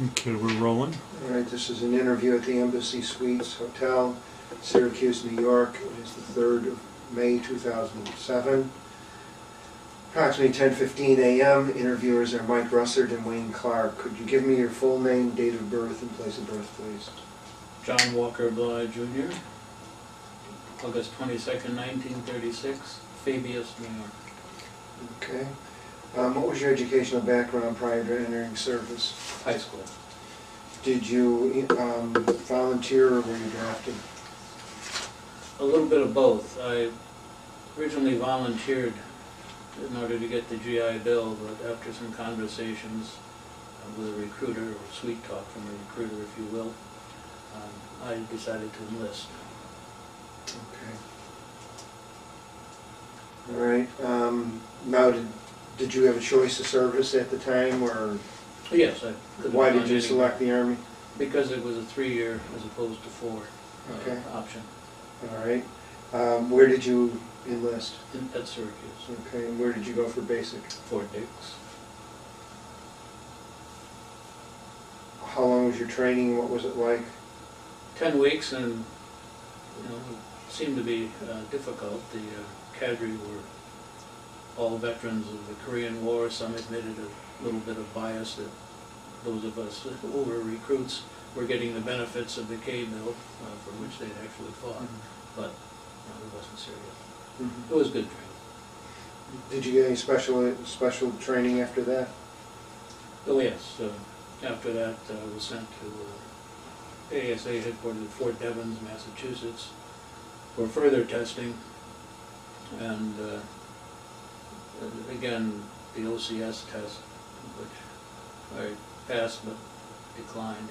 Okay, we're rolling. All right, this is an interview at the Embassy Suites Hotel, Syracuse, New York. It is the 3rd of May, 2007. Approximately 10:15 a.m. Interviewers are Mike Russert and Wayne Clark. Could you give me your full name, date of birth, and place of birth, please? John Walker Bligh, Jr., August 22nd, 1936, Fabius, New York. Okay. What was your educational background prior to entering service? High school. Did you volunteer or were you drafted? A little bit of both. I originally volunteered in order to get the GI Bill, but after some conversations with a recruiter, or sweet talk from a recruiter, if you will, I decided to enlist. Okay. All right. Now, did you have a choice of service at the time, or Yes, I could have why gone did you anywhere. select the Army? Because it was a 3-year as opposed to 4 Okay. option All right. Where did you enlist? at Syracuse. Okay. And where did you go for basic? Fort Dix. How long was your training? What was it like? 10 weeks, and it seemed to be difficult. The cadre were all veterans of the Korean War. Some admitted a little bit of bias that those of us who were recruits were getting the benefits of the K-Bill, for which they'd actually fought, but it wasn't serious. It was good training. Did you get any special training after that? Oh yes, after that I was sent to ASA headquarters at Fort Devens, Massachusetts, for further testing, and again the OCS test, which I passed but declined,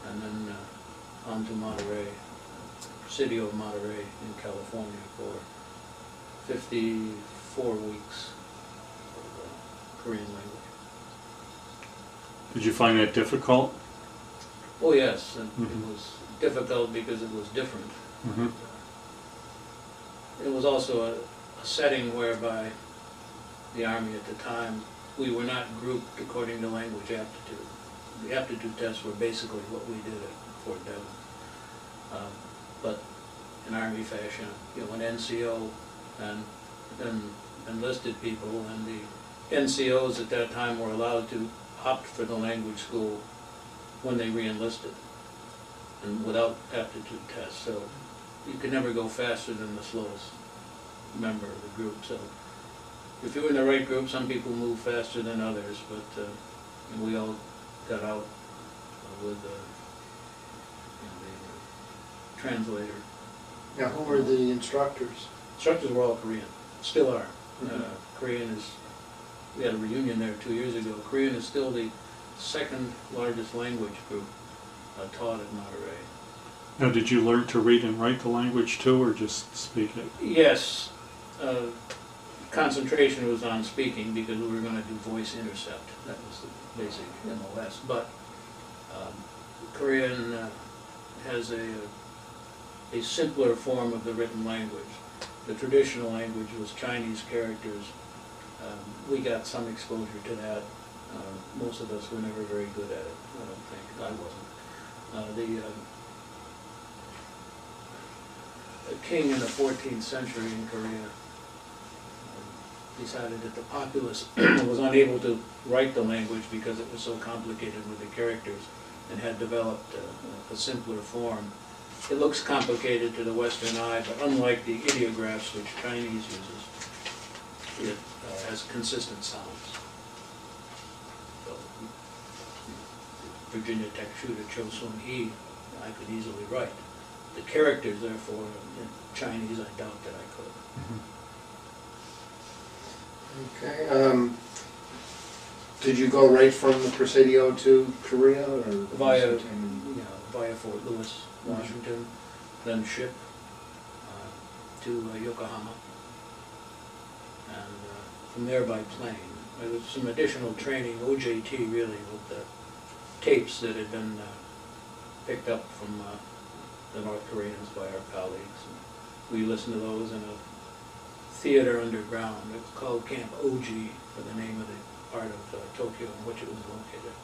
and then on to Monterey, Presidio of Monterey in California for 54 weeks of Korean language. Did you find that difficult? Oh yes, and it was difficult because it was different. It was also a setting whereby the Army at the time, we were not grouped according to language aptitude. The aptitude tests were basically what we did at Fort Devens. But in Army fashion, an NCO and then enlisted people, and the NCOs at that time were allowed to opt for the language school when they re-enlisted, and without aptitude tests. So you could never go faster than the slowest member of the group. So if you were in the right group, some people move faster than others, but we all got out with the translator. Now, who were the instructors? Instructors were all Korean, still are. Korean is, we had a reunion there 2 years ago. Korean is still the second largest language group taught at Monterey. Now, did you learn to read and write the language too, or just speak it? Yes. Concentration was on speaking because we were going to do voice intercept. That was the basic MOS. But Korean has a simpler form of the written language. The traditional language was Chinese characters. We got some exposure to that. Most of us were never very good at it, I don't think. I wasn't. The king in the 14th century in Korea decided that the populace was unable to write the language because it was so complicated with the characters, and had developed a simpler form. It looks complicated to the Western eye, but unlike the ideographs which Chinese uses, it has consistent sounds. So, Virginia Tech shooter Choksong I could easily write. The characters, therefore, in Chinese, I doubt that I could. Okay. Did you go right from the Presidio to Korea, or Via Fort Lewis, Washington, then ship to Yokohama, and from there by plane. There was some additional training, OJT really, with the tapes that had been picked up from the North Koreans by our colleagues. And we listened to those in a theater underground. It was called Camp Oji, for the name of the part of Tokyo in which it was located.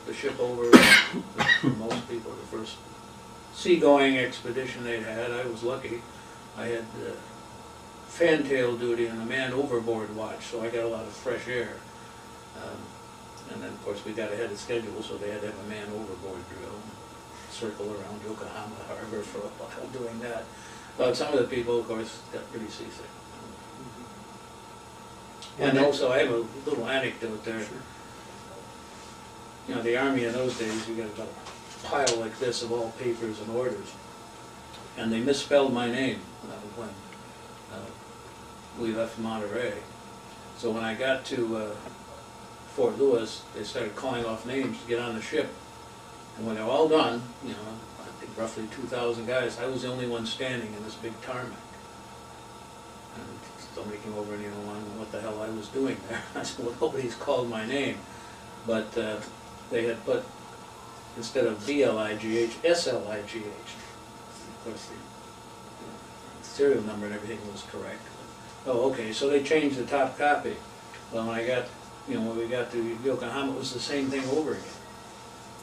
the ship over for most people. The first seagoing expedition they'd had, I was lucky. I had fantail duty and a man overboard watch, so I got a lot of fresh air. And then, of course, we got ahead of schedule, so they had to have a man overboard drill, circle around Yokohama Harbor for a while doing that. But some of the people, of course, got pretty seasick. And also, I have a little anecdote there. Sure. You know, the Army in those days, you got about a pile like this of all papers and orders. And they misspelled my name when we left Monterey. So when I got to Fort Lewis, they started calling off names to get on the ship. And when they're all done, you know, I think roughly 2,000 guys, I was the only one standing in this big tarmac. And somebody came over and, you know, wondering what the hell I was doing there. I said, well, nobody's called my name. But they had put, instead of B-L-I-G-H, S-L-I-G-H. Of course, the serial number and everything was correct. Oh, okay, so they changed the top copy. Well, when I got, you know, when we got to Yokohama, it was the same thing over again.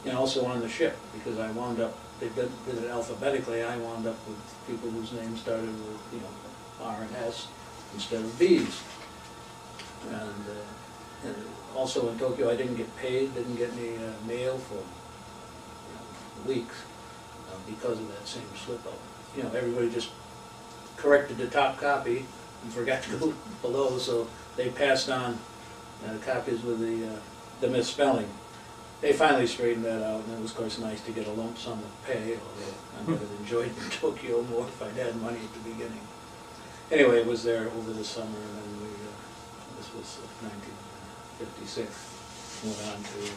And also on the ship, because I wound up, they did it alphabetically, I wound up with people whose names started with, you know, R and S instead of B's. And also in Tokyo, I didn't get paid, didn't get any mail for, you know, weeks because of that same slip-up. You know, everybody just corrected the top copy and forgot to go below, so they passed on copies with the misspelling. They finally straightened that out, and it was, of course, nice to get a lump sum of pay, although I would have enjoyed Tokyo more if I'd had money at the beginning. Anyway, it was there over the summer, and then we, this was 1956, went on to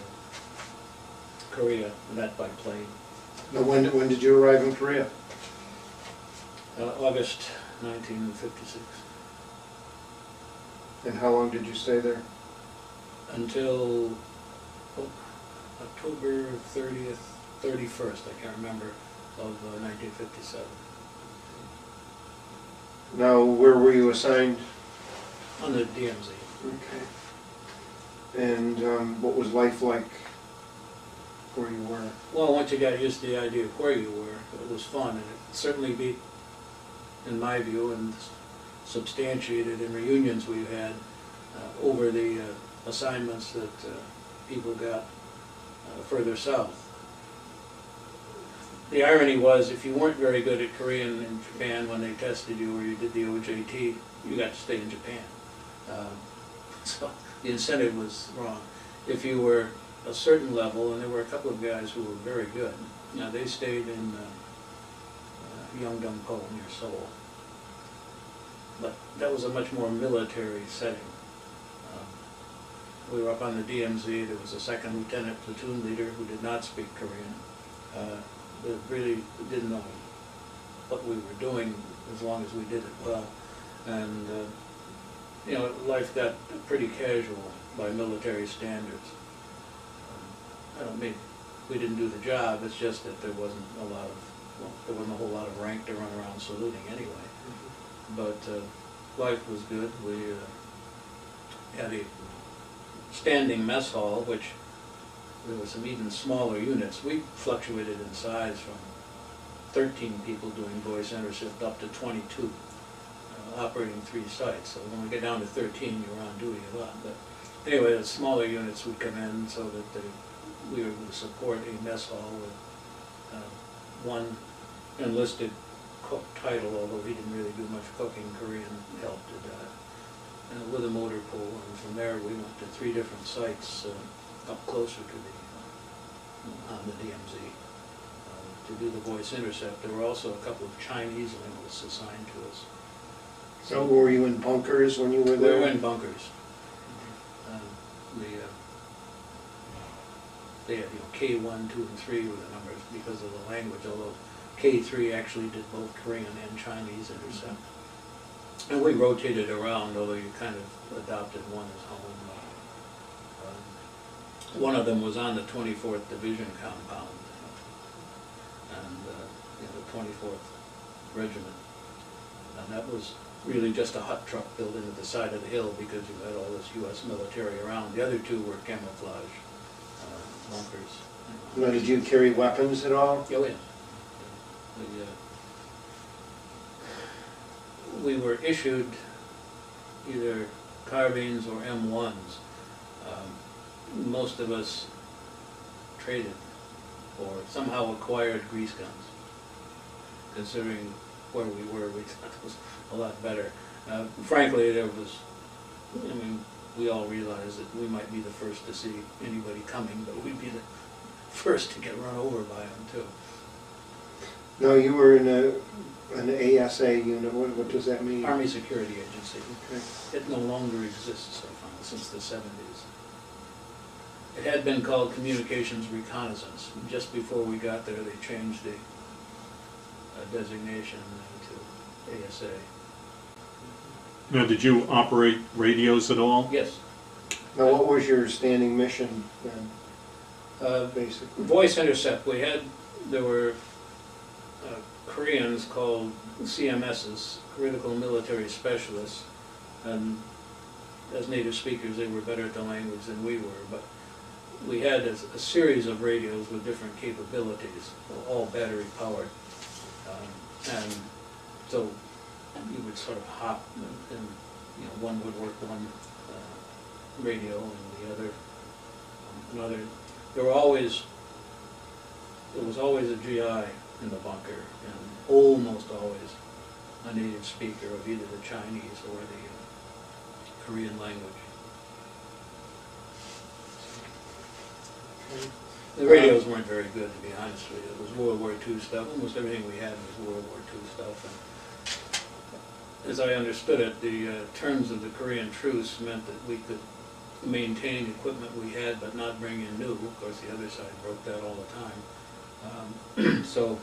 Korea, and that by plane. Now, when did you arrive in Korea? August 1956. And how long did you stay there? Until October 30th, 31st, I can't remember, of 1957. Now, where were you assigned? On the DMZ. Okay. And what was life like where you were? Well, once you got used to the idea of where you were, it was fun, and it certainly beat, in my view, and substantiated in reunions we've had over the assignments that people got further south. The irony was, if you weren't very good at Korean in Japan when they tested you or you did the OJT, you got to stay in Japan. So the incentive was wrong. If you were a certain level, and there were a couple of guys who were very good, you know, they stayed in Yeongdeung-po near Seoul. But that was a much more military setting. We were up on the DMZ. There was a second lieutenant platoon leader who did not speak Korean. But really didn't know what we were doing as long as we did it well. And you know, life got pretty casual by military standards. I don't mean we didn't do the job. It's just that there wasn't a lot of, well, there wasn't a whole lot of rank to run around saluting anyway. But life was good. We had a standing mess hall, which there were some even smaller units. We fluctuated in size from 13 people doing voice intercept up to 22, operating 3 sites. So when we get down to 13, you're on duty a lot. But anyway, the smaller units would come in so that we were able to support a mess hall with one enlisted cook title, although he didn't really do much cooking. Korean helped to that. With a motor pool, and from there we went to 3 different sites up closer to the on the DMZ to do the voice intercept. There were also a couple of Chinese linguists assigned to us. So were you in bunkers when you were there? We were in bunkers. They had, you know, K1, 2, and 3 were the numbers because of the language, although K3 actually did both Korean and Chinese intercept. And we rotated around, although you kind of adopted one as home. One of them was on the 24th Division compound, and you know, the 24th Regiment. And that was really just a hut truck built into the side of the hill because you had all this U.S. military around. The other 2 were camouflage bunkers. Now, did you carry weapons at all? Oh, yes. We were issued either carbines or M1s. Most of us traded or somehow acquired grease guns. Considering where we were, we thought it was a lot better. Frankly, there was, I mean, we all realized that we might be the first to see anybody coming, but we'd be the first to get run over by them too. No, you were in an ASA unit. What does that mean? Army Security Agency. Okay. It no longer exists, I found, since the 70s. It had been called Communications Reconnaissance. Just before we got there, they changed the designation to ASA. Now, did you operate radios at all? Yes. Now, what was your standing mission then, basically? Voice intercept. There were Koreans called CMSs, Critical Military Specialists, and as native speakers they were better at the language than we were, but we had a series of radios with different capabilities, all battery powered, and so you would sort of hop and one would work one radio and the other another. There was always a GI in the bunker, and almost always a native speaker of either the Chinese or the Korean language. The radios weren't very good, to be honest with you. It was World War II stuff. Almost everything we had was World War II stuff. And as I understood it, the terms of the Korean truce meant that we could maintain equipment we had but not bring in new. Of course, the other side broke that all the time. So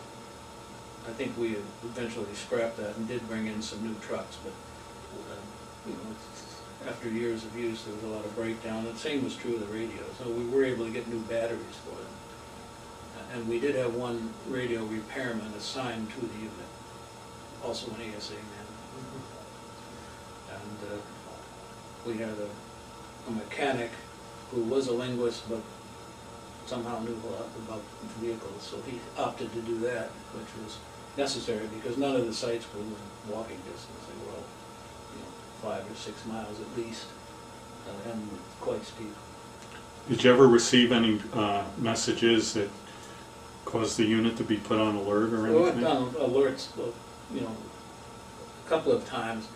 I think we eventually scrapped that and did bring in some new trucks, but after years of use there was a lot of breakdown. The same was true of the radio, so we were able to get new batteries for them. And we did have one radio repairman assigned to the unit, also an ASA man. And we had a mechanic who was a linguist but somehow knew a lot about vehicles, so he opted to do that, which was necessary because none of the sites were within walking distance. They were all 5 or 6 miles at least, and quite steep. Did you ever receive any messages that caused the unit to be put on alert or anything? We went on alerts, a couple of times.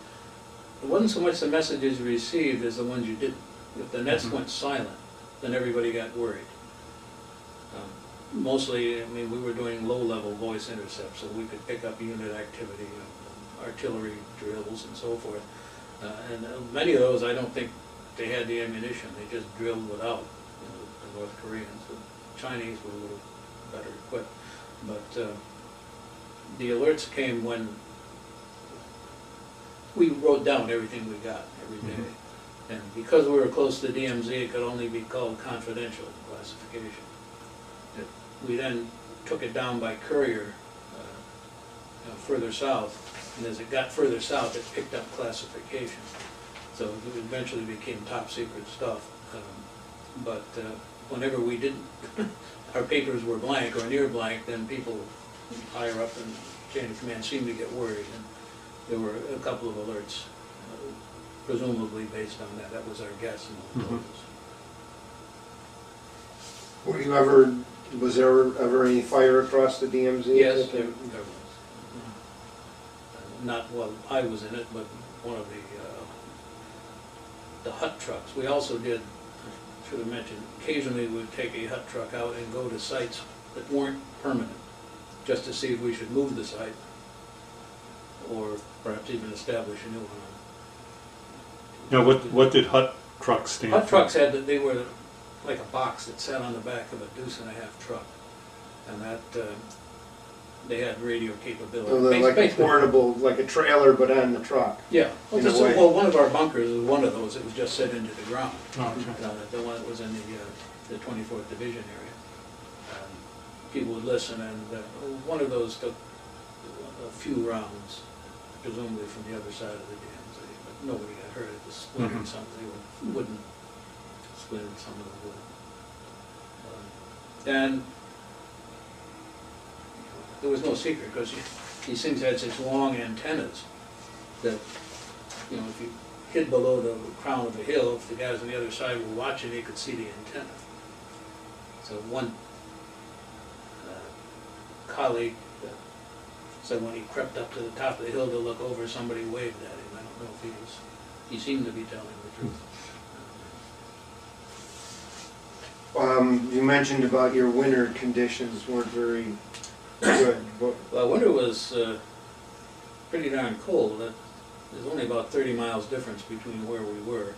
It wasn't so much the messages you received as the ones you didn't. If the nets went silent, then everybody got worried. Mostly, I mean, we were doing low-level voice intercepts, so we could pick up unit activity, artillery drills and so forth. And many of those, I don't think they had the ammunition. They just drilled without, the North Koreans. The Chinese were a little better equipped. But the alerts came when we wrote down everything we got every day. And because we were close to DMZ, it could only be called confidential classification. We then took it down by courier further south, and as it got further south, it picked up classification. So it eventually became top secret stuff. But whenever we didn't, our papers were blank or near blank, then people higher up in chain of command seemed to get worried. And there were a couple of alerts, presumably based on that. That was our guess. Were you ever? Was there ever any fire across the DMZ? Yes, there was. Not while I was in it, but one of the hut trucks. We also did, I should have mentioned, occasionally we would take a hut truck out and go to sites that weren't permanent, just to see if we should move the site, or perhaps even establish a new one. Now, what did hut trucks stand for? Hut trucks they were like a box that sat on the back of a deuce-and-a-half truck, and that they had radio capability. So they're like a portable, like a trailer, but on the truck. Yeah. Well, one of our bunkers was one of those. It was just set into the ground. Oh, okay. The one that was in the 24th Division area. People would listen, and one of those took a few rounds, presumably from the other side of the DMZ, but nobody got hurt. It was splintering some of the wooden, splintered some of the wood. And there was no secret, because these things had such long antennas that, you know, if you hid below the crown of a hill, if the guys on the other side were watching, they could see the antenna. So one colleague said when he crept up to the top of the hill to look over, somebody waved at him. I don't know if he seemed to be telling the truth. You mentioned about your winter conditions weren't very good. Well, winter was pretty darn cold. There's only about 30 miles difference between where we were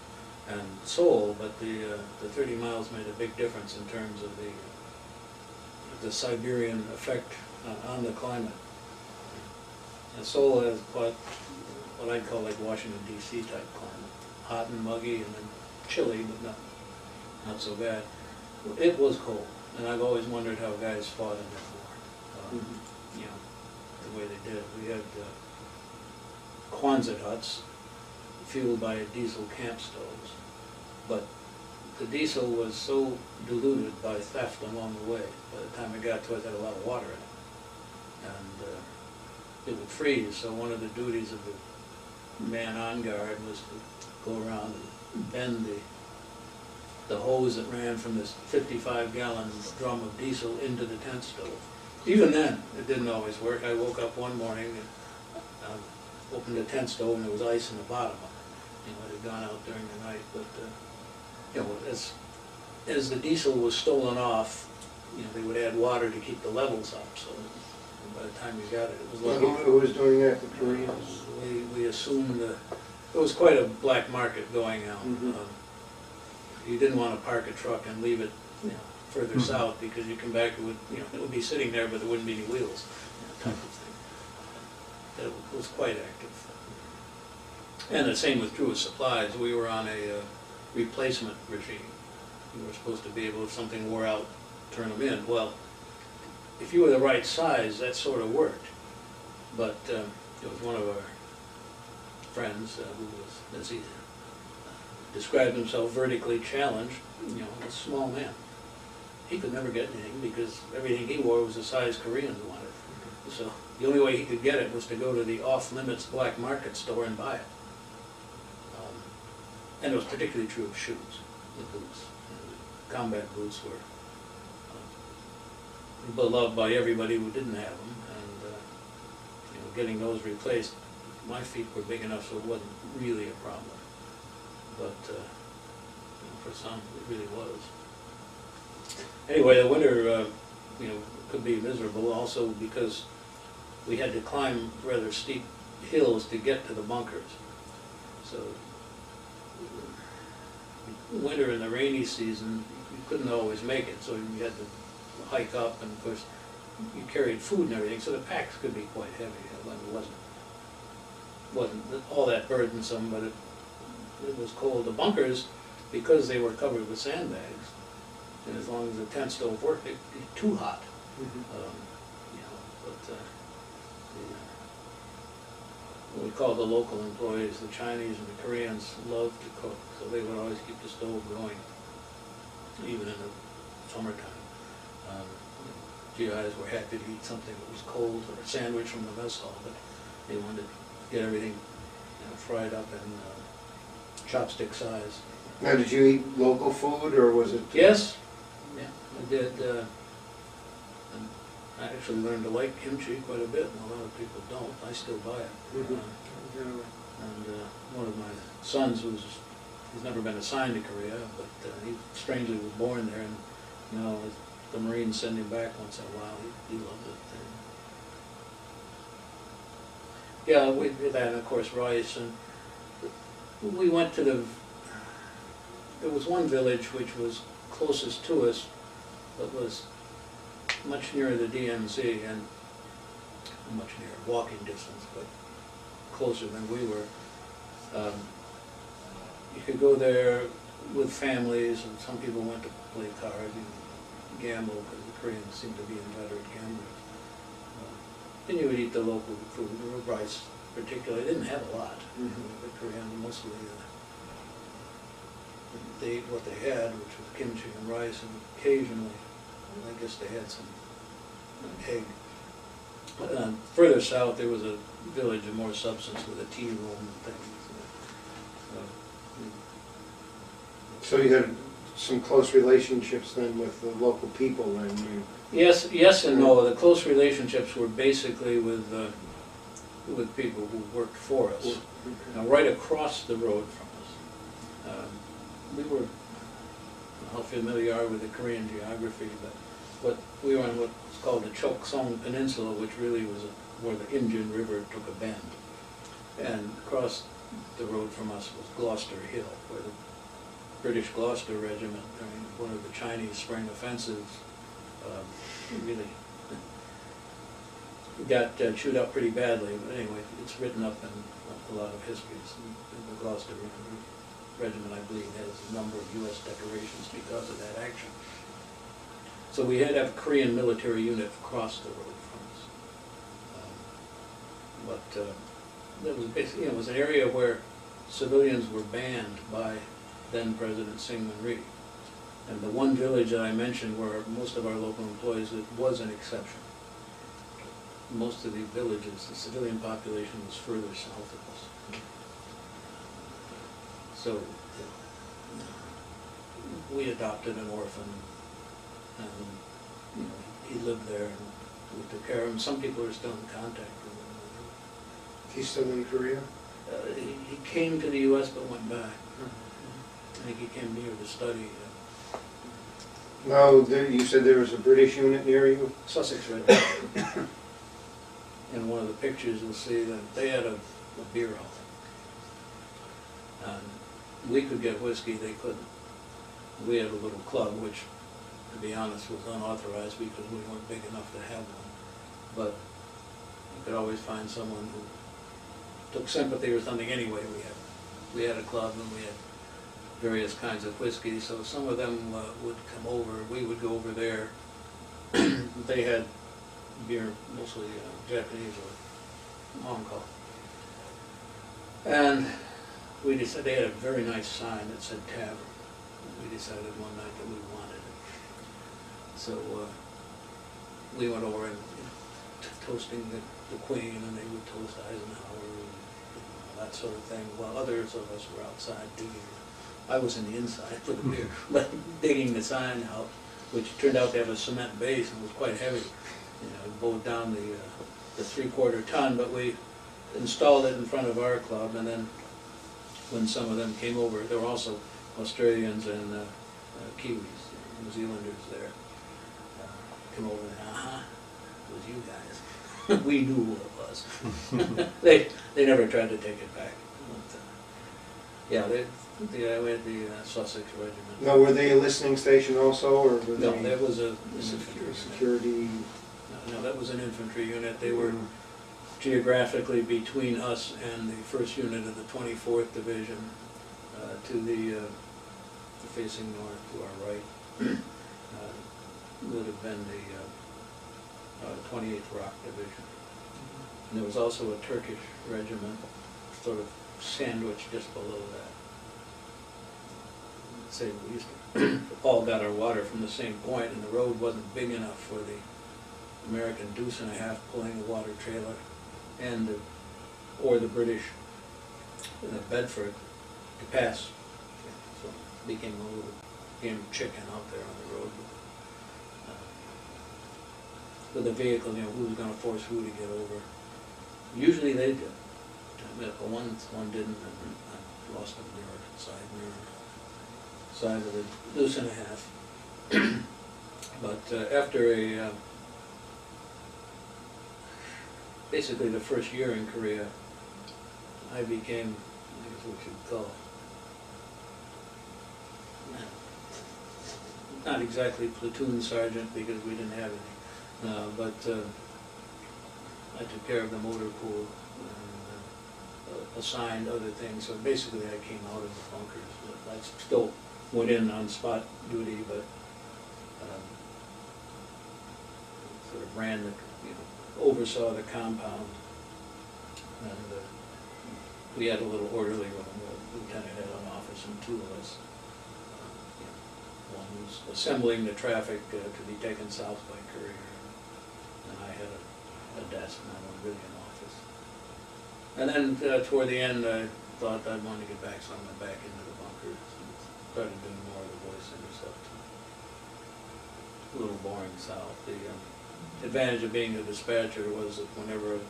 and Seoul, but the 30 miles made a big difference in terms of the Siberian effect on the climate. And Seoul has what I'd call like Washington, D.C. type climate. Hot and muggy and then chilly, but not so bad. It was cold, and I've always wondered how guys fought in that war. You know, the way they did. We had Quonset huts fueled by diesel camp stoves, but the diesel was so diluted by theft along the way. By the time it got to us, it had a lot of water in it, and it would freeze. So one of the duties of the man on guard was to go around and bend the hose that ran from this 55-gallon drum of diesel into the tent stove. Even then, it didn't always work. I woke up one morning and opened the tent stove and there was ice in the bottom of it. You know, it had gone out during the night. But you know, as the diesel was stolen off, you know, they would add water to keep the levels up. So by the time you got it, it was lucky. Who was doing that? The Koreans? We assumed it was quite a black market going out. You didn't want to park a truck and leave it, you know, further south, because you come back, it would be sitting there, but there wouldn't be any wheels, you know, type of thing. That was quite active. And the same was true with supplies. We were on a replacement regime. You were supposed to be able, if something wore out, turn them in. Well, if you were the right size, that sort of worked. But it was one of our friends who was, as he described himself, vertically challenged, you know, a small man. He could never get anything because everything he wore was the size Koreans wanted. So the only way he could get it was to go to the off-limits black market store and buy it. And it was particularly true of shoes, the boots. The combat boots were beloved by everybody who didn't have them, and you know, getting those replaced, my feet were big enough so it wasn't really a problem. But you know, for some, it really was. Anyway, the winter, you know, could be miserable also because we had to climb rather steep hills to get to the bunkers. So, winter in the rainy season, you couldn't always make it, so you had to hike up, and of course, you carried food and everything, so the packs could be quite heavy. It wasn't all that burdensome, but it was cold. The bunkers, because they were covered with sandbags, and as long as the tent stove worked, it'd be too hot. You know, but what we call the local employees, the Chinese and the Koreans, loved to cook, so they would always keep the stove going, even in the summertime. GIs were happy to eat something that was cold, or a sandwich from the mess hall, but they wanted to get everything, you know, fried up in chopstick size. Now, did you eat local food, or was it? Yes, yeah, I did. And I actually learned to like kimchi quite a bit, and a lot of people don't. I still buy it. And one of my sons, he's never been assigned to Korea, but he strangely was born there, and you know, the Marines send him back once in a while. He loved it. Yeah, we did that, and of course rice, and we went to there was one village which was closest to us, but was much nearer the DMZ, and much nearer, walking distance, but closer than we were. You could go there with families, and some people went to play cards and gamble, because the Koreans seemed to be inveterate gamblers. Then you would eat the local food, rice particularly. They didn't have a lot. The Koreans mostly they ate what they had, which was kimchi and rice, and occasionally I guess they had some egg. Further south, there was a village of more substance with a tea room and things. So you had some close relationships then with the local people, and you... Yes and no. The close relationships were basically with people who worked for us. Now, right across the road from us, we were, how familiar you are with the Korean geography, but we were on what's called the Choksong Peninsula, which really was where the Indian River took a bend. And across the road from us was Gloucester Hill, where the British Gloucester Regiment, during one of the Chinese spring offensives, really got chewed up pretty badly. But anyway, it's written up in a lot of histories. And the Gloucester Regiment, I believe, has a number of U.S. decorations because of that action. So we had to have a Korean military unit across the road from us. That was basically, it was an area where civilians were banned by then President Syngman Rhee. And the one village that I mentioned where most of our local employees lived was an exception. Most of the villages, the civilian population was further south of us. So we adopted an orphan, and he lived there, and we took care of him. Some people are still in contact with him. He's still in Korea? He came to the U.S. but went back. I think he came here to study. No, you said there was a British unit near you? Sussex Regiment. In one of the pictures you'll see that they had a beer hall. And we could get whiskey, they couldn't. We had a little club, which, to be honest, was unauthorized because we weren't big enough to have one. But you could always find someone who took sympathy or something anyway. We had a club and we had various kinds of whiskey, so some of them would come over, we would go over there. They had beer, mostly Japanese or Hong Kong. And we decided, they had a very nice sign that said tavern. We decided one night that we wanted it. So we went over and toasting the Queen, and they would toast Eisenhower and that sort of thing, while others of us were outside digging. I was in the inside for the beer, but digging the sign out, which turned out to have a cement base and was quite heavy. It bowed down the 3/4 ton, but we installed it in front of our club, and then when some of them came over, there were also Australians and Kiwis, New Zealanders there, come over and, it was you guys. We knew who it was. They never tried to take it back. But, yeah, we had the Sussex Regiment. Now, were they a listening station also, or were No, they... that was a security... No, that was an infantry unit. They were geographically between us and the 1st Unit of the 24th Division, to the facing north, to our right, would have been the 28th Rock Division. And there was also a Turkish regiment, sort of sandwiched just below that. Say we used to all got our water from the same point, and the road wasn't big enough for the American deuce and a half pulling the water trailer, and or the British Bedford to pass. So it became a little game of chicken out there on the road. With the vehicle, who was going to force who to get over. Usually they did. But one didn't, and I lost a mirror, side of the deuce and a half. But after basically the first year in Korea, I became, I guess what you'd call, not exactly platoon sergeant because we didn't have any, but I took care of the motor pool and assigned other things. So basically I came out of the bunkers. I still went in on spot duty, but sort of ran the, oversaw the compound, and we had a little orderly room. The lieutenant had an office and two of us, one was assembling the traffic to be taken south by courier. And I had a desk, not really an office. And then toward the end, I thought I'd want to get back, so I went back into the bunkers and started doing more of the voice intercept. A little boring south. The advantage of being a dispatcher was that whenever a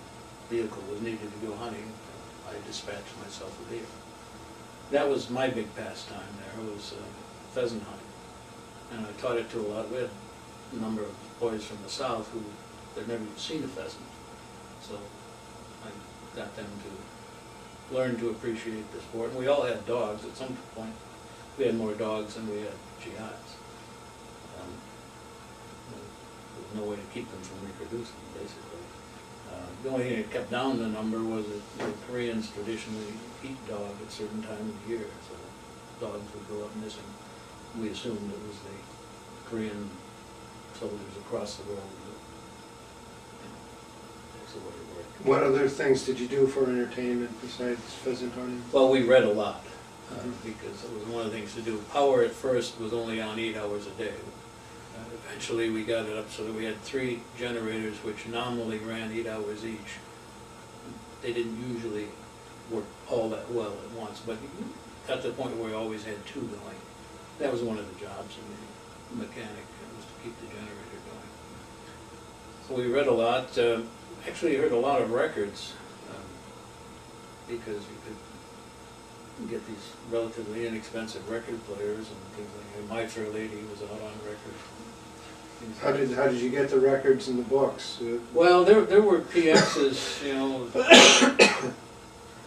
vehicle was needed to go hunting, I dispatched myself a vehicle. That was my big pastime there, was pheasant hunting. And I taught it to a lot. We had a number of boys from the south who had never even seen a pheasant. So I got them to learn to appreciate the sport. And we all had dogs. At some point, we had more dogs than we had GIs. There was no way to keep them from reproducing, basically. The only thing that kept down the number was that the Koreans traditionally eat dog at a certain time of the year, so dogs would go up missing. We assumed it was the Korean soldiers across the road. That's the way it worked. What other things did you do for entertainment besides pheasant hunting? Well, we read a lot, because it was one of the things to do. Power at first was only on 8 hours a day. Eventually we got it up so that we had 3 generators which nominally ran 8 hours each. They didn't usually work all that well at once, but got to the point where we always had 2 going. That was one of the jobs of the mechanic, was to keep the generator going. So we read a lot, actually heard a lot of records, because you could get these relatively inexpensive record players and things like that. My Fair Lady was out on record. How did you get the records and the books? Well, there were PXs, you know.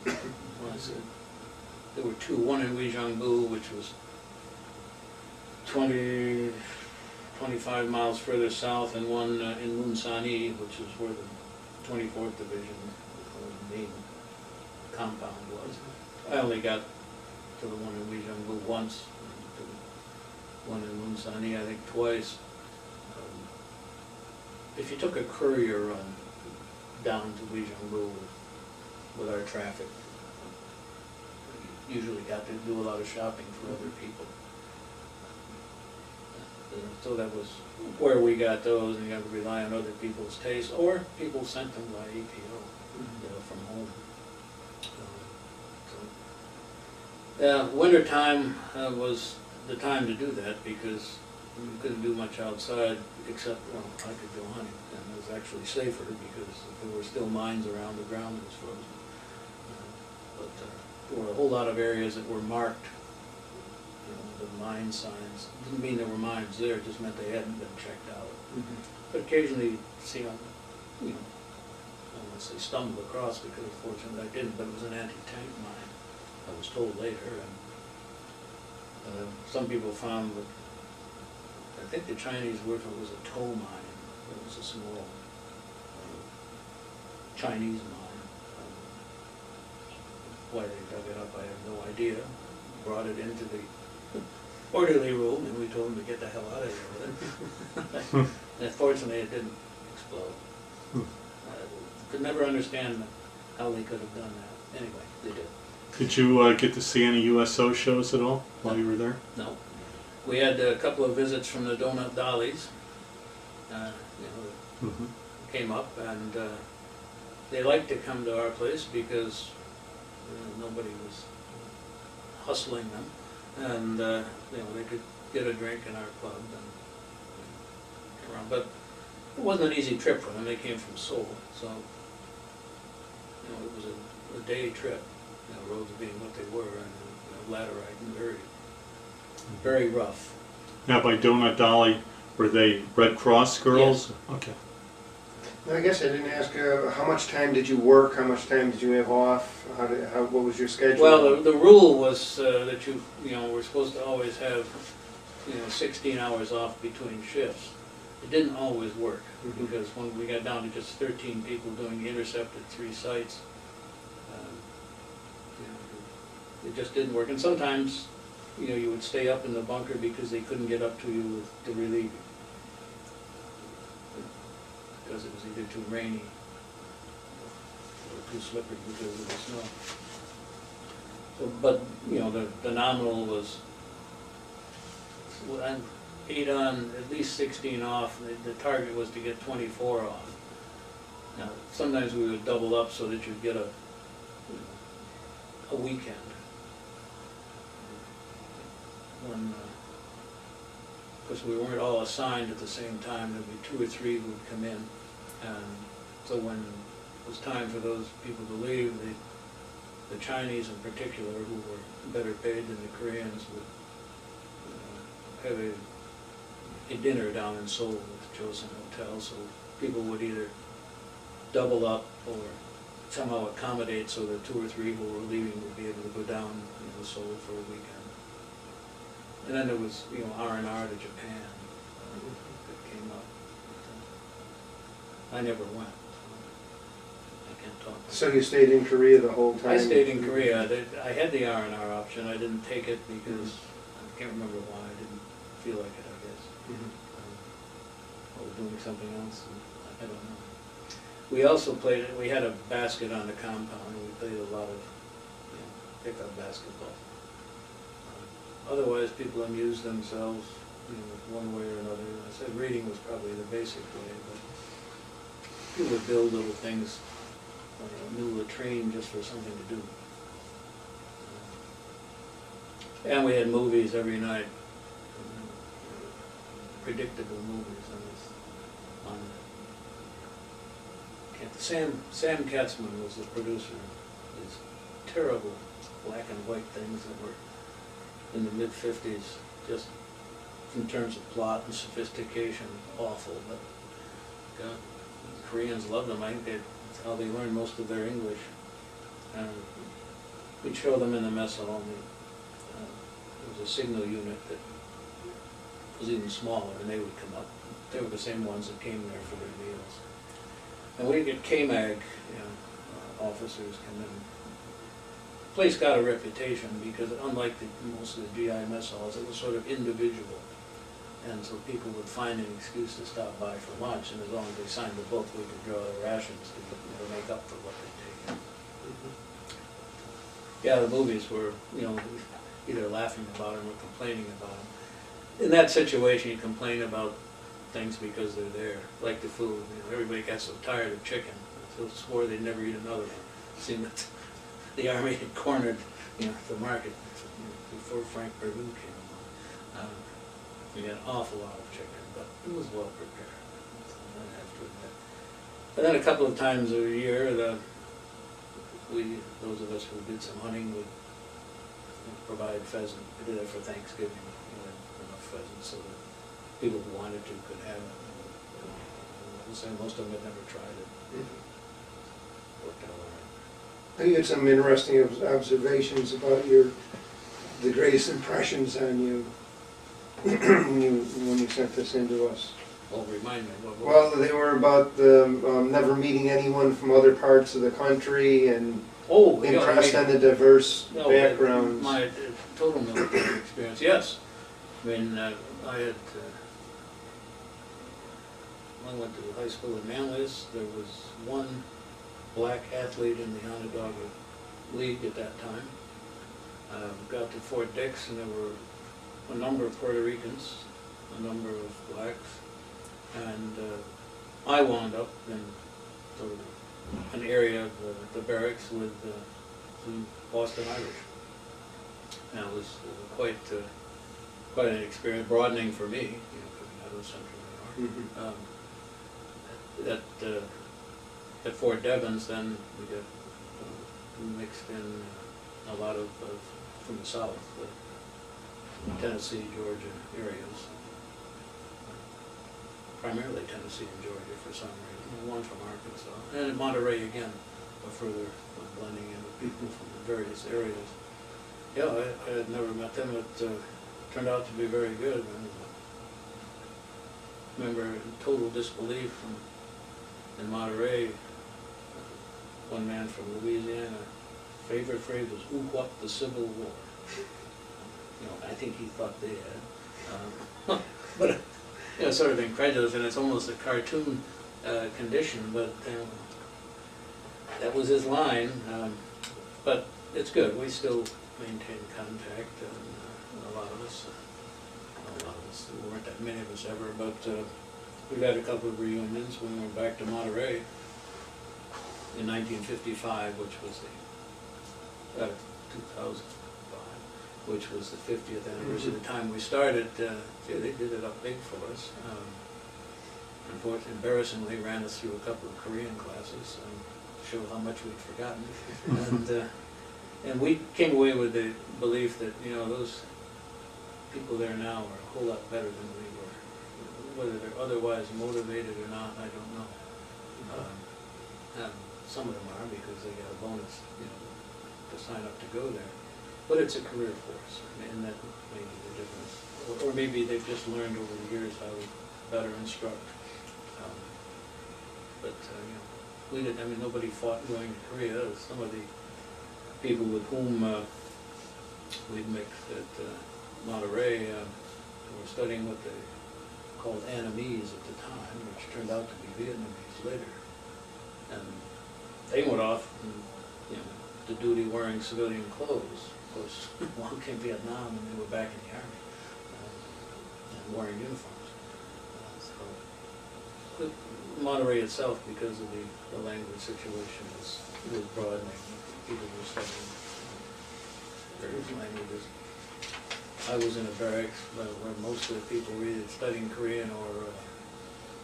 What is it? There were 2. One in Weijangbu, which was 25 miles further south, and one in Munsani, which is where the 24th Division, the main compound was. I only got to the one in Weijangbu once, and to the one in Munsani, I think twice. If you took a courier run down to Bligh with our traffic, you usually got to do a lot of shopping for other people. So that was where we got those, and you have to rely on other people's taste, or people sent them by APO, you know, from home. Winter time was the time to do that, because we couldn't do much outside except, well, I could go hunting, and it was actually safer because there were still mines around, the ground was frozen. But there were a whole lot of areas that were marked, you know, the mine signs. Didn't mean there were mines there, it just meant they hadn't been checked out. But occasionally you see, you know, I don't want to say stumble across, because fortunately I didn't, but it was an anti-tank mine, I was told later. And some people found that, I think the Chinese word for it was a tow mine. It was a small Chinese mine. Why they dug it up, I have no idea. Brought it into the orderly room, and we told them to get the hell out of here with it. And fortunately, it didn't explode. Could never understand how they could have done that. Anyway, they did. Did you get to see any USO shows at all while you were there? No. We had a couple of visits from the Donut Dollies, you know, came up, and they liked to come to our place because nobody was hustling them, and you know, they could get a drink in our club and come around. But it wasn't an easy trip for them. They came from Seoul, so you know, it was a day trip. You know, roads being what they were, and you know, laterite and very rough. Now, by Donut Dolly, were they Red Cross girls? Yes. Okay. I guess I didn't ask, how much time did you work? How much time did you have off? What was your schedule? Well, the rule was that you know, we're supposed to always have, you know, 16 hours off between shifts. It didn't always work, because when we got down to just 13 people doing the Intercept at 3 sites, you know, it just didn't work. And sometimes, you know, you would stay up in the bunker because they couldn't get up to you to relieve you, because it was either too rainy or too slippery because of the snow. So, but you know, the nominal was, 8 on, at least 16 off. The target was to get 24 off. Now, sometimes we would double up so that you'd get a weekend. Because we weren't all assigned at the same time, there'd be 2 or 3 who would come in. And so when it was time for those people to leave, the Chinese in particular, who were better paid than the Koreans, would have a dinner down in Seoul at the Choksong Hotel, so people would either double up or somehow accommodate so that 2 or 3 who were leaving would be able to go down to Seoul for a weekend. And then there was, R&R to Japan that came up. I never went. I can't talk. So you stayed in Korea the whole time? I stayed in Korea. I had the R&R option. I didn't take it because I can't remember why. I didn't feel like it, I guess. Or doing something else. I don't know. We also played, we had a basket on the compound. We played a lot of pickup basketball. Otherwise, people amused themselves, one way or another. I said reading was probably the basic way, but people would build little things, like a new latrine just for something to do. And we had movies every night, predictable movies. Sam Katzman was the producer. These terrible black and white things that were in the mid-50s, just in terms of plot and sophistication, awful. But God, the Koreans loved them. I think that's how they learned most of their English. And we'd show them in the mess hall. There was a signal unit that was even smaller, and they would come up. They were the same ones that came there for their meals. And we'd get KMAG, officers come in. The place got a reputation because, unlike most of the GI mess halls, it was sort of individual. And so people would find an excuse to stop by for lunch, and as long as they signed the book, we could draw their rations to make up for what they'd taken. Yeah, the movies were, either laughing about them or complaining about them. In that situation, you complain about things because they're there, like the food. Everybody got so tired of chicken, so swore they'd never eat another one. It seemed that the Army had cornered, the market before Frank Perdue came along. We had an awful lot of chicken, but it was well prepared. I have to admit. And then a couple of times a year, those of us who did some hunting would provide pheasant. We did that for Thanksgiving. We had enough pheasant so that people who wanted to could have it. Most of them had never tried it. Worked out all right. You had some interesting observations about the greatest impressions on you when you sent this in to us. Well, remind me. Well, they were about never meeting anyone from other parts of the country and impressed on the diverse backgrounds. My total military experience, yes. I mean, I went to high school in Manlius. There was one black athlete in the Onondaga League at that time. Got to Fort Dix, and there were a number of Puerto Ricans, a number of blacks, and I wound up in sort of an area of the barracks with some Boston Irish. And it was quite an experience, broadening for me, coming out of Central New York. At Fort Devens, then we got mixed in a lot of from the South, Tennessee, Georgia areas. Primarily Tennessee and Georgia for some reason, one from Arkansas. And in Monterey again, a further blending in with people from various areas. Yeah, I had never met them. It turned out to be very good. I remember in total disbelief in Monterey, one man from Louisiana, favorite phrase was, "Ooh, what the Civil War." I think he thought they had. But sort of incredulous, and it's almost a cartoon condition, but that was his line. But it's good. We still maintain contact, and a lot of us. a lot of us, there weren't that many of us ever, but we had a couple of reunions when we went back to Monterey in 1955, which was the 2005, which was the 50th anniversary. The time we started, yeah, they did it up big for us. Unfortunately, embarrassingly, ran us through a couple of Korean classes, show how much we'd forgotten. And we came away with the belief that, you know, those people there now are a whole lot better than we were. Whether they're otherwise motivated or not, I don't know. And some of them are because they got a bonus, you know, to sign up to go there. But it's a career force, and that may be the difference. Or maybe they've just learned over the years how to better instruct. You know, we didn't. I mean, nobody fought going to Korea. Some of the people with whom we'd mixed at Monterey were studying what they called Annamese at the time, which turned out to be Vietnamese later. And they went off, and, you know, to duty wearing civilian clothes. Of course, one came Vietnam, and they were back in the army and wearing uniforms. So Monterey itself, because of the language situation, was broadening. People were studying various languages. I was in a barracks where most of the people were either studying Korean or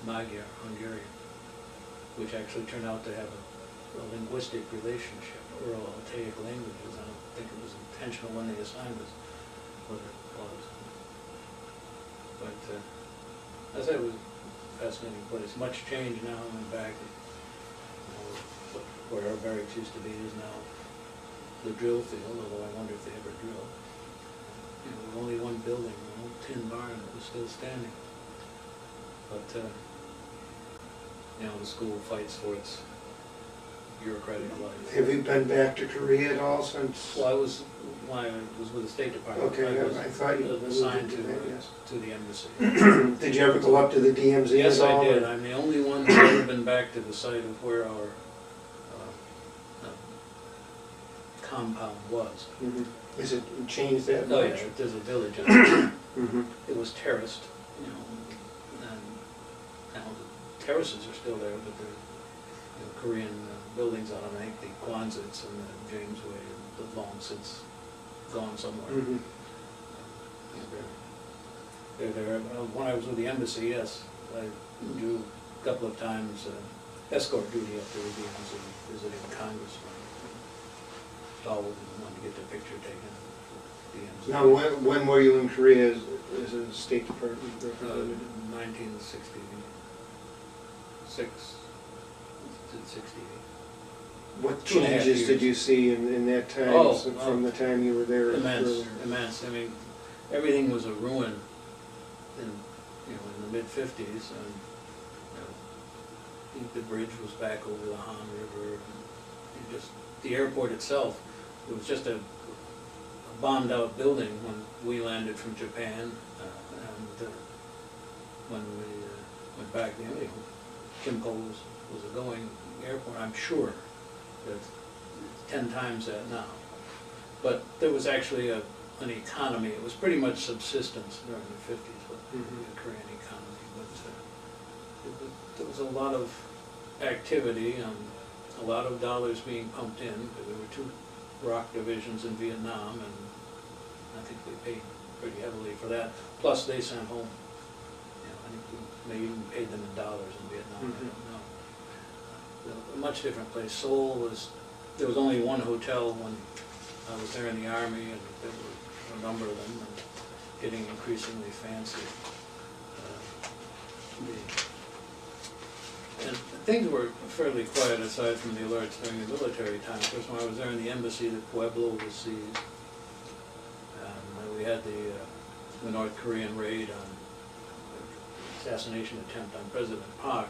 Magyar, Hungarian, which actually turned out to have a linguistic relationship, oral Altaic languages. I don't think it was intentional when they assigned us what it was. But as I said, it was fascinating, but it's much changed now. I'm back. Where our barracks used to be is now the drill field, although I wonder if they ever drill. You know, with only one building, an old tin barn that was still standing. But, you know, the school fights for its bureaucratic life. Have you been back to Korea at all since? Well, when I was with the State Department. Okay, I was I thought you assigned moved that, yes. to the embassy. Did you ever go up to the DMZ Yes, at all? I did. I'm the only one who's ever been back to the site of where our compound was. Mm-hmm. Is it changed that much? Oh yeah, there's a village on it. Mm-hmm. It was terraced, you know, and now the terraces are still there, but they're, you know, Korean buildings on them. I think the Kwanzats and the James Way have long since gone somewhere. Mm-hmm. They're there. When I was with the embassy, yes, I drew a couple of times escort duty up there with the embassy, visiting congressmen. Always wanted to get their picture taken. Now, when were you in Korea as a State Department representative? 1966. 60. What 2.5 changes did years. you see in that time, from the time you were there? Immense, immense. I mean, everything was a ruin in, you know, in the mid-50s, and, you know, the bridge was back over the Han River. And just the airport itself, it was just a bombed out building when we landed from Japan, and when we went back, you know, Kimpo was a going airport. I'm sure that it's 10 times that now. But there was actually an economy. It was pretty much subsistence during the 50s, but the Korean economy. But there was a lot of activity, a lot of dollars being pumped in, because there were 2 rock divisions in Vietnam, and I think we paid pretty heavily for that. Plus they sent home, you know, I think we maybe even paid them in dollars in Vietnam, I don't know. A much different place. Seoul was, there was only one hotel when I was there in the Army, and there were a number of them, and getting increasingly fancy. And things were fairly quiet aside from the alerts during the military time. Of course, when I was there in the embassy, the Pueblo was seized. We had the North Korean raid on the assassination attempt on President Park.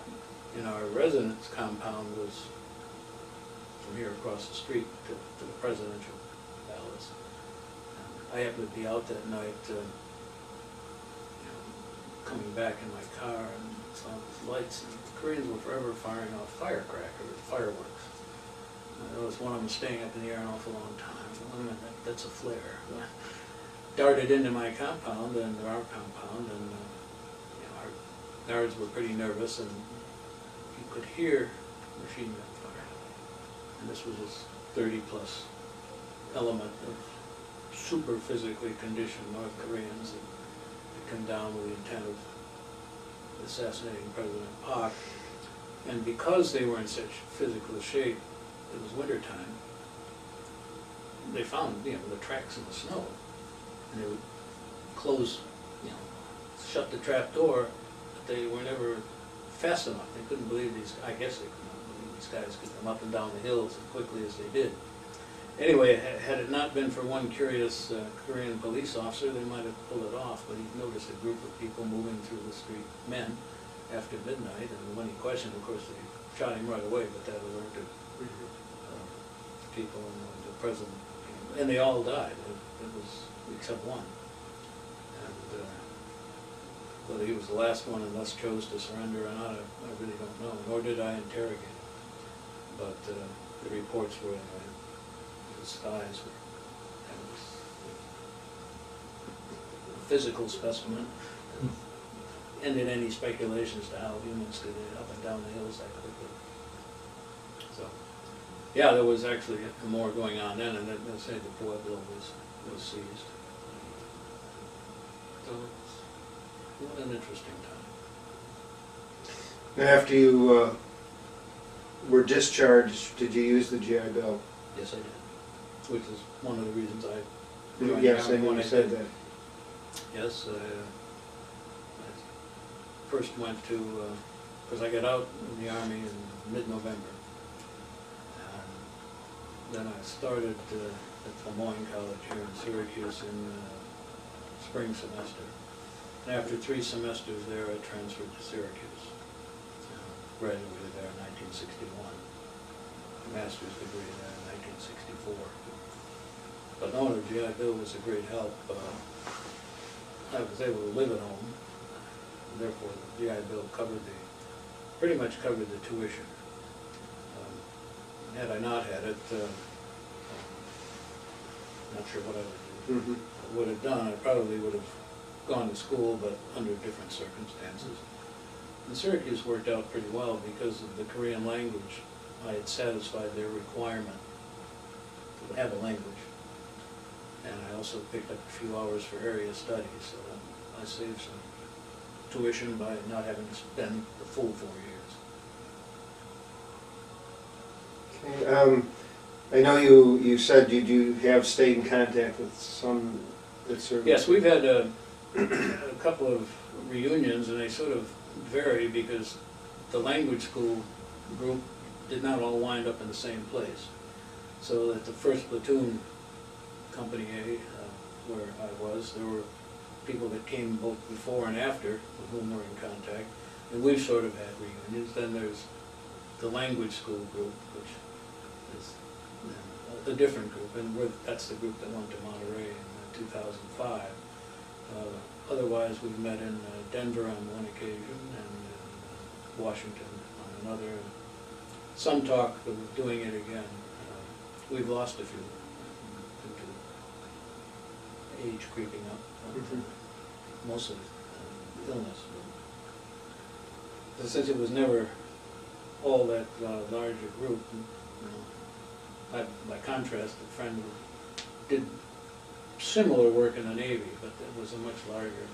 And our residence compound was from here across the street to the presidential palace. And I happened to be out that night, you know, coming back in my car, and saw these lights. And the Koreans were forever firing off fireworks. And I noticed one of them staying up in the air an awful long time. So, wait a minute, that's a flare. darted into my compound, and our compound, and our guards were pretty nervous, and you could hear machine gun fire. And this was this 30-plus element of super physically conditioned North Koreans that had come down with the intent of assassinating President Park. And because they were in such physical shape, it was wintertime, they found, the tracks in the snow. And they would close, shut the trap door, but they were never fast enough. They couldn't believe I guess they couldn't believe these guys could come up and down the hills as quickly as they did. Anyway, had it not been for one curious Korean police officer, they might have pulled it off, but he noticed a group of people moving through the street, men, after midnight, and when he questioned, of course, they shot him right away, but that alerted people, and the president came, and they all died. It was, except one. And whether he was the last one and thus chose to surrender or not, I really don't know, nor did I interrogate him. But the reports were his skies were, and it was a physical specimen. Ended any speculation as to how humans could get up and down the hills that quickly. So, yeah, there was actually more going on then, and then they say the Pueblo was seized. So it was an interesting time. Now, after you were discharged, did you use the GI Bill? Yes, I did. Which is one of the reasons I joined Yes, the I Army know when you I said did. that. Yes, I first went to, because I got out of the Army in mid-November. And then I started at Des Moines College here in Syracuse in the spring semester. And after 3 semesters there, I transferred to Syracuse. Graduated there in 1961. Master's degree there in 1964. But no, the GI Bill was a great help. I was able to live at home. Therefore, the GI Bill pretty much covered the tuition. Had I not had it, not sure what I would have done. I probably would have gone to school, but under different circumstances. And Syracuse worked out pretty well because of the Korean language. I had satisfied their requirement to have a language. And I also picked up a few hours for area studies, so I saved some tuition by not having to spend the full 4 years. Okay, I know you said you do have stayed in contact with some that served. Yes, we've had a couple of reunions, and they sort of vary because the language school group did not all wind up in the same place. So at the 1st Platoon, Company A, where I was, there were people that came both before and after with whom we're in contact, and we've sort of had reunions. Then there's the language school group, which is a different group, and that's the group that went to Monterey in 2005. Otherwise, we've met in Denver on one occasion and in Washington on another. Some talk of doing it again. We've lost a few due to age creeping up, mostly illness. But since it was never all that large a group, by contrast, a friend who did similar work in the Navy, but it was a much larger,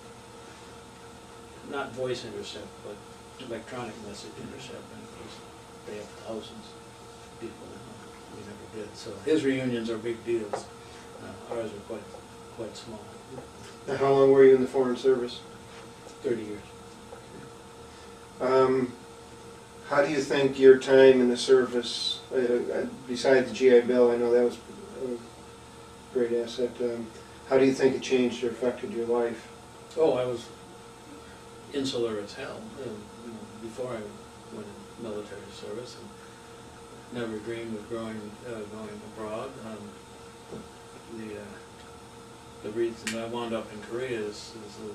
not voice intercept, but electronic message intercept, and of course they have thousands of people. We never did. So his reunions are big deals. Ours are quite small. Now, how long were you in the Foreign Service? 30 years. How do you think your time in the service, besides the GI Bill, I know that was a great asset, how do you think it changed or affected your life? Oh, I was insular as hell before I went in military service, and never dreamed of going abroad. The reason I wound up in Korea is a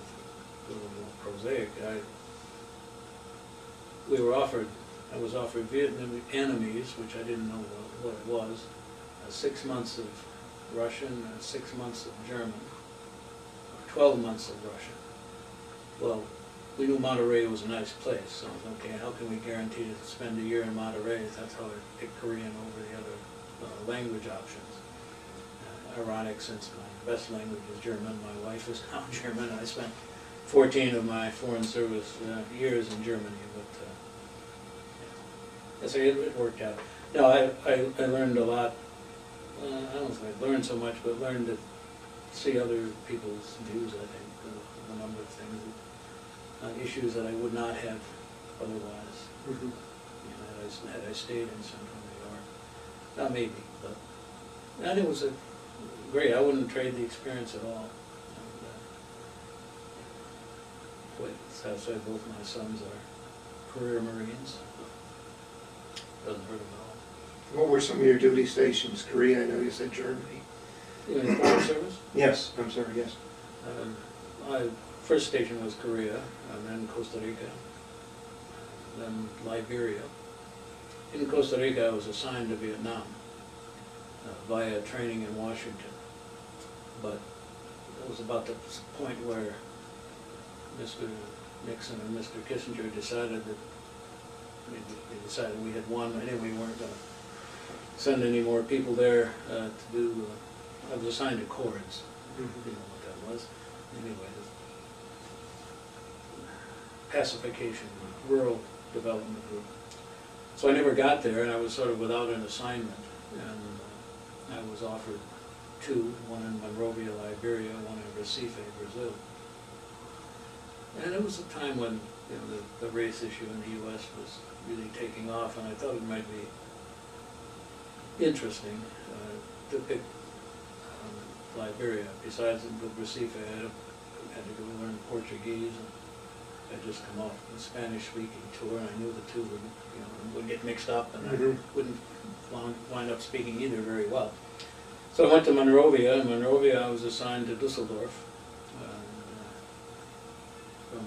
little more prosaic. I was offered Vietnamese, which I didn't know what it was, 6 months of Russian and 6 months of German, 12 months of Russia. Well, we knew Monterey was a nice place, so okay, how can we guarantee to spend a year in Monterey? That's how I picked Korean over the other language options. Ironic, since my best language is German, my wife is now German. I spent 14 of my foreign service years in Germany, but yeah, so it worked out. No, I learned a lot. I don't think I learned so much, but learned to see other people's views, I think, of a number of things, issues that I would not have otherwise, Mm-hmm. you know, had I stayed in Central New York. Not maybe, but, and it was great. I wouldn't trade the experience at all. And, as I said, both my sons are career Marines. Doesn't hurt them at all. What were some of your duty stations? Korea, I know you said Germany. You in the foreign service? Yes, I'm sorry, yes. My first station was Korea, and then Costa Rica, then Liberia. In Costa Rica, I was assigned to Vietnam via training in Washington. But it was about the point where Mr. Nixon and Mr. Kissinger decided that they decided we had won. Anyway, we weren't going to send any more people there to do. I was assigned to Chords. You know what that was. Anyway, the pacification, rural development group. So I never got there, and I was sort of without an assignment. And I was offered two, one in Monrovia, Liberia, one in Recife, Brazil. And it was a time when, you know, the race issue in the U.S. was really taking off, and I thought it might be interesting to pick Liberia. Besides Recife, I had to go learn Portuguese. And I'd just come off a Spanish-speaking tour, and I knew the two would get mixed up, and I wouldn't wind up speaking either very well. So I went to Monrovia. In Monrovia, I was assigned to Dusseldorf. From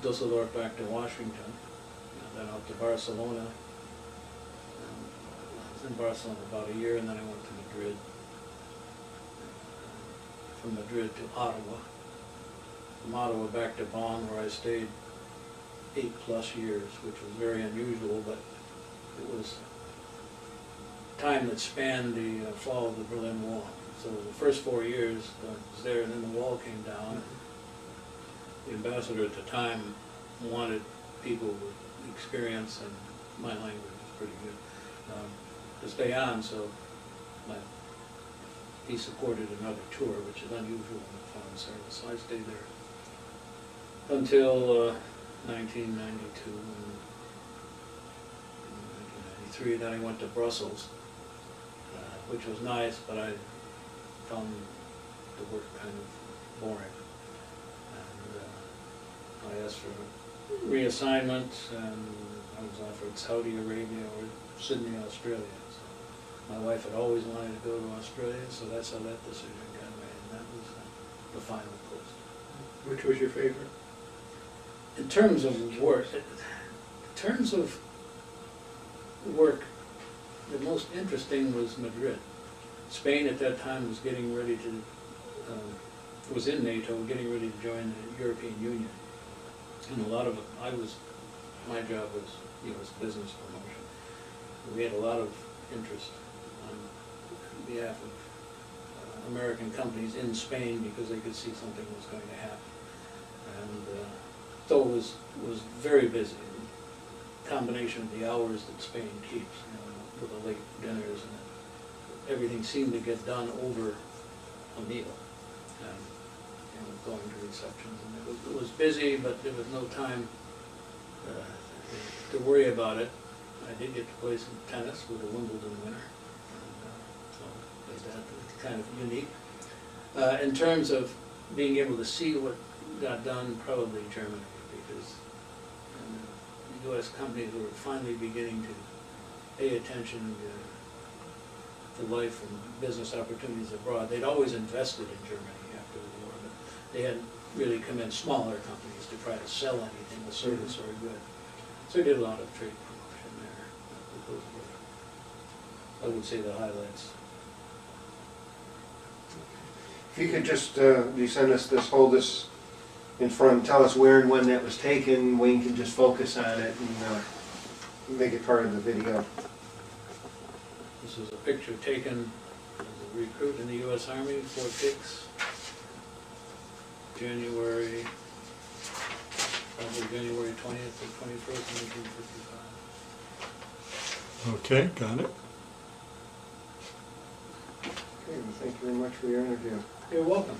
Dusseldorf back to Washington, then up to Barcelona. I was in Barcelona about a year, and then I went to Madrid. From Madrid to Ottawa. From Ottawa back to Bonn, where I stayed 8+ years, which was very unusual, but it was time that spanned the fall of the Berlin Wall. So the first 4 years I was there, and then the wall came down. The ambassador at the time wanted people with experience, and my language was pretty good, to stay on, so he supported another tour, which is unusual in the foreign service. So I stayed there until 1992 and 1993. Then I went to Brussels, which was nice, but I found the work kind of boring. And I asked for reassignment, and I was offered Saudi Arabia or Sydney, Australia. So my wife had always wanted to go to Australia, so that's how that decision got made, and that was the final post. Which was your favorite? In terms of work, the most interesting was Madrid. Spain at that time was getting ready to, was in NATO, getting ready to join the European Union. And a lot of it, my job was U.S. business promotion. We had a lot of interest on behalf of American companies in Spain because they could see something was going to happen. And so it was very busy. The combination of the hours that Spain keeps, with the late dinners, and everything seemed to get done over a meal. And going to receptions, and it was busy, but there was no time to worry about it. I did get to play some tennis with the Wimbledon winner, and so that's kind of unique. In terms of being able to see what got done, probably Germany, because the U.S. companies were finally beginning to pay attention to life and business opportunities abroad. They'd always invested in Germany after the war, but they hadn't really come in smaller companies to try to sell anything, a service or a good. So I did a lot of trade promotion there. Those were, I would say, the highlights. If you could just, you send us this, hold this in front, tell us where and when that was taken, Wayne can just focus on it and make it part of the video. This is a picture taken as a recruit in the U.S. Army, Fort Dix, January 20th to 21st, 1955. Okay, got it. Okay, well, thank you very much for your interview. You're welcome.